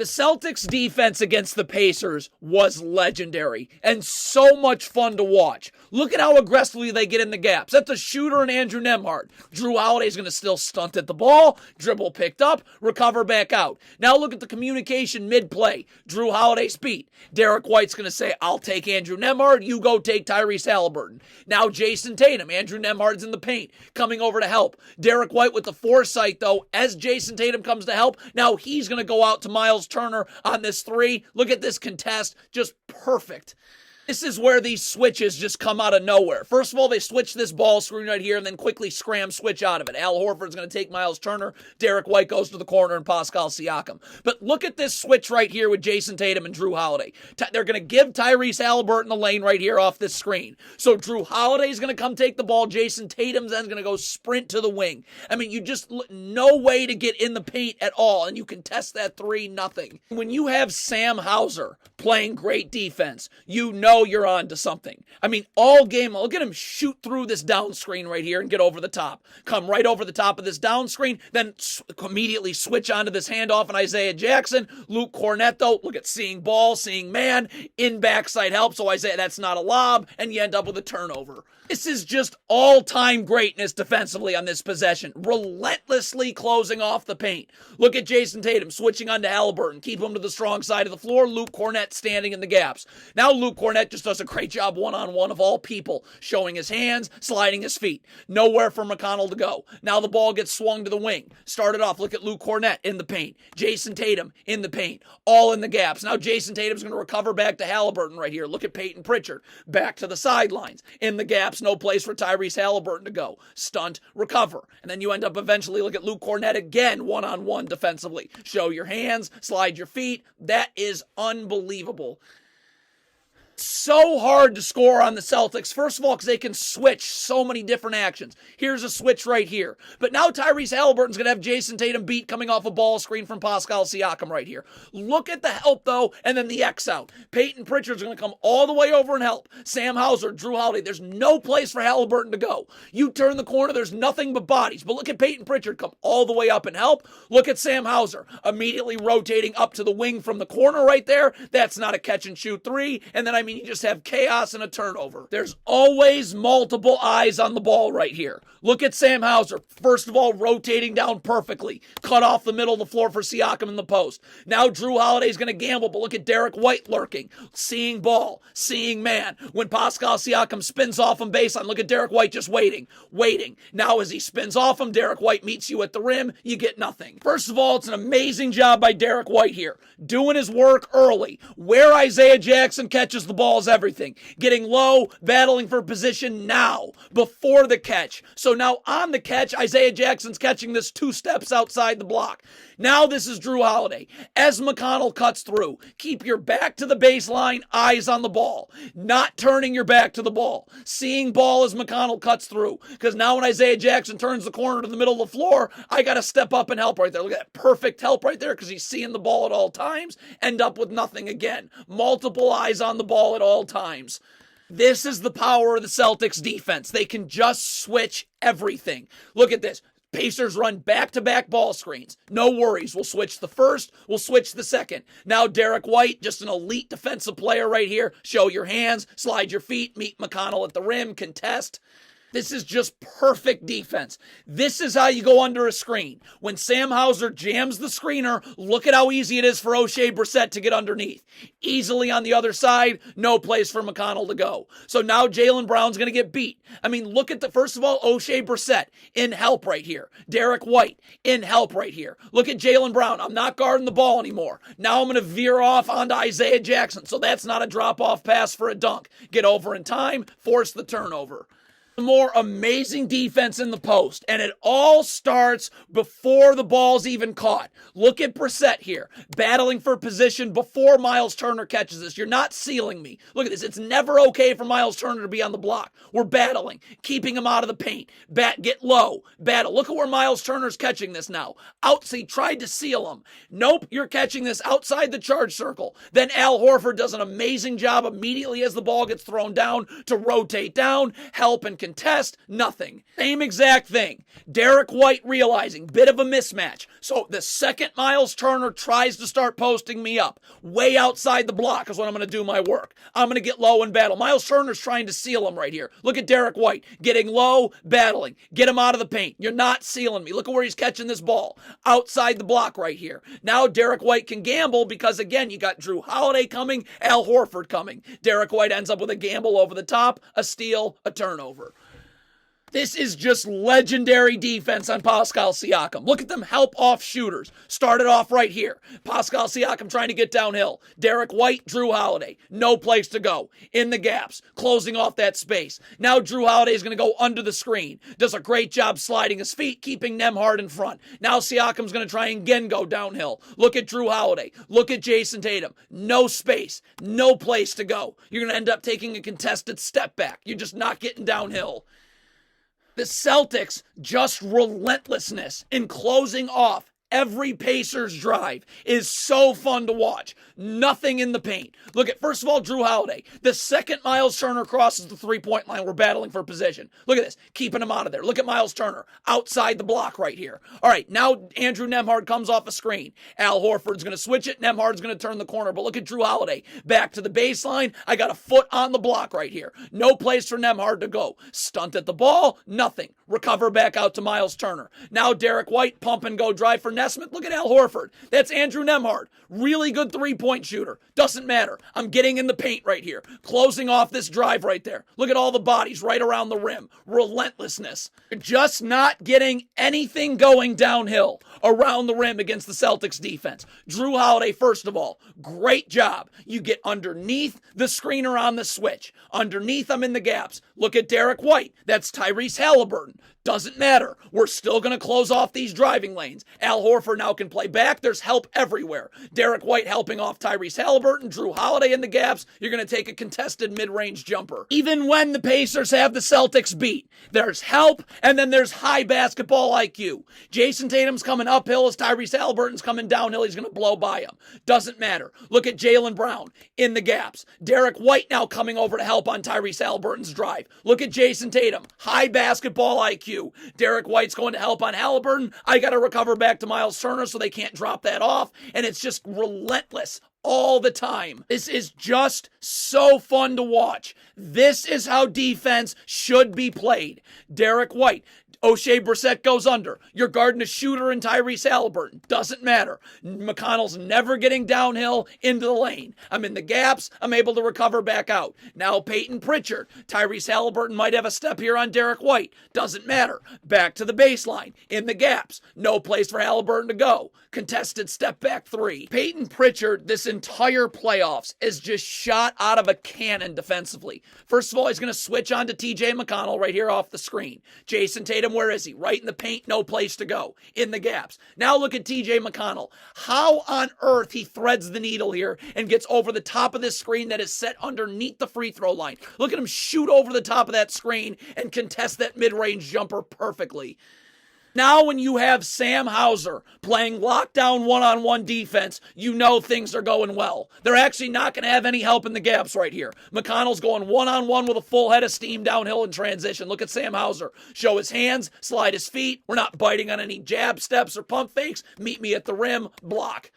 The Celtics defense against the Pacers was legendary and so much fun to watch. Look at how aggressively they get in the gaps. That's a shooter and Andrew Nembhard. Drew Holiday's going to still stunt at the ball, dribble picked up, recover back out. Now look at the communication mid-play. Drew Holiday's beat. Derek White's going to say, I'll take Andrew Nembhard, you go take Tyrese Halliburton. Now Jason Tatum, Andrew Nembhard's in the paint, coming over to help. Derek White with the foresight, though, as Jason Tatum comes to help, now he's going to go out to Miles Turner on this three. Look at this contest, just perfect. This is where these switches just come out of nowhere. First of all, they switch this ball screen right here and then quickly scram switch out of it. Al Horford's going to take Miles Turner. Derek White goes to the corner and Pascal Siakam. But look at this switch right here with Jason Tatum and Drew Holiday. They're going to give Tyrese Halliburton the lane right here off this screen. So Drew Holiday's going to come take the ball. Jason Tatum's then going to go sprint to the wing. I mean, you just no way to get in the paint at all, and you can test that 3-0. When you have Sam Hauser playing great defense, you know you're on to something. I mean, all game, look at him shoot through this down screen right here and get over the top. Come right over the top of this down screen, then immediately switch onto this handoff and Isaiah Jackson. Luke Cornett, though, look at seeing ball, seeing man, in backside help, so Isaiah, that's not a lob, and you end up with a turnover. This is just all-time greatness defensively on this possession. Relentlessly closing off the paint. Look at Jason Tatum switching onto Halliburton. Keep him to the strong side of the floor. Luke Cornett standing in the gaps. Now Luke Cornett just does a great job one-on-one of all people, showing his hands, sliding his feet. Nowhere for McConnell to go. Now the ball gets swung to the wing. Started off, look at Luke Cornett in the paint. Jason Tatum in the paint. All in the gaps. Now Jason Tatum's going to recover back to Halliburton right here. Look at Peyton Pritchard. Back to the sidelines. In the gaps. No place for Tyrese Halliburton to go. Stunt, recover. And then you end up eventually, look at Luke Cornett again, one-on-one defensively. Show your hands, slide your feet. That is unbelievable. So hard to score on the Celtics. First of all, because they can switch so many different actions. Here's a switch right here. But now Tyrese Halliburton's going to have Jason Tatum beat coming off a ball screen from Pascal Siakam right here. Look at the help, though, and then the X out. Peyton Pritchard's going to come all the way over and help. Sam Hauser, Drew Holiday. There's no place for Halliburton to go. You turn the corner, there's nothing but bodies. But look at Peyton Pritchard come all the way up and help. Look at Sam Hauser immediately rotating up to the wing from the corner right there. That's not a catch and shoot three. And then, you just have chaos and a turnover. There's always multiple eyes on the ball right here. Look at Sam Hauser. First of all, rotating down perfectly. Cut off the middle of the floor for Siakam in the post. Now Drew Holiday's going to gamble, but look at Derek White lurking. Seeing ball. Seeing man. When Pascal Siakam spins off him baseline, look at Derek White just waiting. Now as he spins off him, Derek White meets you at the rim. You get nothing. First of all, it's an amazing job by Derek White here. Doing his work early. Where Isaiah Jackson catches the ball is everything. Getting low, battling for position now, before the catch. So now on the catch, Isaiah Jackson's catching this 2 steps outside the block. Now this is Drew Holiday. As McConnell cuts through, keep your back to the baseline, eyes on the ball. Not turning your back to the ball. Seeing ball as McConnell cuts through. Because now when Isaiah Jackson turns the corner to the middle of the floor, I got to step up and help right there. Look at that perfect help right there because he's seeing the ball at all times. End up with nothing again. Multiple eyes on the ball at all times. This is the power of the Celtics defense. They can just switch everything. Look at this. Pacers run back-to-back ball screens. No worries. We'll switch the first. We'll switch the second. Now Derek White, just an elite defensive player right here. Show your hands, slide your feet, meet McConnell at the rim, contest. This is just perfect defense. This is how you go under a screen. When Sam Hauser jams the screener, look at how easy it is for O'Shea Brissett to get underneath. Easily on the other side, no place for McConnell to go. So now Jaylen Brown's going to get beat. Look at first of all, O'Shea Brissett in help right here. Derek White in help right here. Look at Jaylen Brown. I'm not guarding the ball anymore. Now I'm going to veer off onto Isaiah Jackson. So that's not a drop-off pass for a dunk. Get over in time, force the turnover. More amazing defense in the post, and it all starts before the ball's even caught. Look at Brissett here, battling for position before Miles Turner catches this. You're not sealing me. Look at this. It's never okay for Miles Turner to be on the block. We're battling, keeping him out of the paint. Get low, battle. Look at where Miles Turner's catching this now. He tried to seal him. Nope, you're catching this outside the charge circle. Then Al Horford does an amazing job immediately as the ball gets thrown down to rotate down, help and contest, nothing. Same exact thing. Derek White realizing, bit of a mismatch. So the second Miles Turner tries to start posting me up, way outside the block is when I'm going to do my work. I'm going to get low and battle. Miles Turner's trying to seal him right here. Look at Derek White, getting low, battling. Get him out of the paint. You're not sealing me. Look at where he's catching this ball. Outside the block right here. Now Derek White can gamble because, again, you got Drew Holiday coming, Al Horford coming. Derek White ends up with a gamble over the top, a steal, a turnover. This is just legendary defense on Pascal Siakam. Look at them help off shooters. Started off right here. Pascal Siakam trying to get downhill. Derek White, Drew Holiday. No place to go. In the gaps. Closing off that space. Now Drew Holiday is going to go under the screen. Does a great job sliding his feet, keeping Nembhard in front. Now Siakam's going to try and again go downhill. Look at Drew Holiday. Look at Jason Tatum. No space. No place to go. You're going to end up taking a contested step back. You're just not getting downhill. The Celtics, just relentlessness in closing off every Pacers drive is so fun to watch. Nothing in the paint. Look at, first of all, Drew Holiday. The second Miles Turner crosses the three-point line, we're battling for position. Look at this, keeping him out of there. Look at Miles Turner, outside the block right here. All right, now Andrew Nembhard comes off a screen. Al Horford's going to switch it. Nembhard's going to turn the corner, but look at Drew Holiday. Back to the baseline. I got a foot on the block right here. No place for Nembhard to go. Stunt at the ball, nothing. Recover back out to Miles Turner. Now Derek White, pump and go drive for Nesmith. Look at Al Horford. That's Andrew Nembhard. Really good three-point shooter. Doesn't matter. I'm getting in the paint right here. Closing off this drive right there. Look at all the bodies right around the rim. Relentlessness. Just not getting anything going downhill around the rim against the Celtics defense. Drew Holiday, first of all, great job. You get underneath the screener on the switch. Underneath them in the gaps. Look at Derek White. That's Tyrese Halliburton. Doesn't matter. We're still going to close off these driving lanes. Al Horford now can play back. There's help everywhere. Derek White helping off Tyrese Halliburton. Drew Holiday in the gaps. You're going to take a contested mid-range jumper. Even when the Pacers have the Celtics beat, there's help, and then there's high basketball IQ. Jason Tatum's coming uphill as Tyrese Halliburton's coming downhill. He's going to blow by him. Doesn't matter. Look at Jaylen Brown in the gaps. Derek White now coming over to help on Tyrese Halliburton's drive. Look at Jason Tatum. High basketball IQ. Derek White's going to help on Halliburton. I got to recover back to Miles Turner so they can't drop that off. And it's just relentless all the time. This is just so fun to watch. This is how defense should be played. Derek White. O'Shea Brissett goes under. You're guarding a shooter in Tyrese Halliburton. Doesn't matter. McConnell's never getting downhill into the lane. I'm in the gaps. I'm able to recover back out. Now Peyton Pritchard. Tyrese Halliburton might have a step here on Derek White. Doesn't matter. Back to the baseline. In the gaps. No place for Halliburton to go. Contested step back three. Peyton Pritchard, this entire playoffs, is just shot out of a cannon defensively. First of all, he's going to switch on to TJ McConnell right here off the screen. Jason Tatum, where is he? Right in the paint, no place to go. In the gaps. Now look at TJ McConnell. How on earth he threads the needle here and gets over the top of this screen that is set underneath the free throw line. Look at him shoot over the top of that screen and contest that mid-range jumper perfectly. Now when you have Sam Hauser playing lockdown one-on-one defense, you know things are going well. They're actually not going to have any help in the gaps right here. McConnell's going one-on-one with a full head of steam downhill in transition. Look at Sam Hauser. Show his hands, slide his feet. We're not biting on any jab steps or pump fakes. Meet me at the rim, block.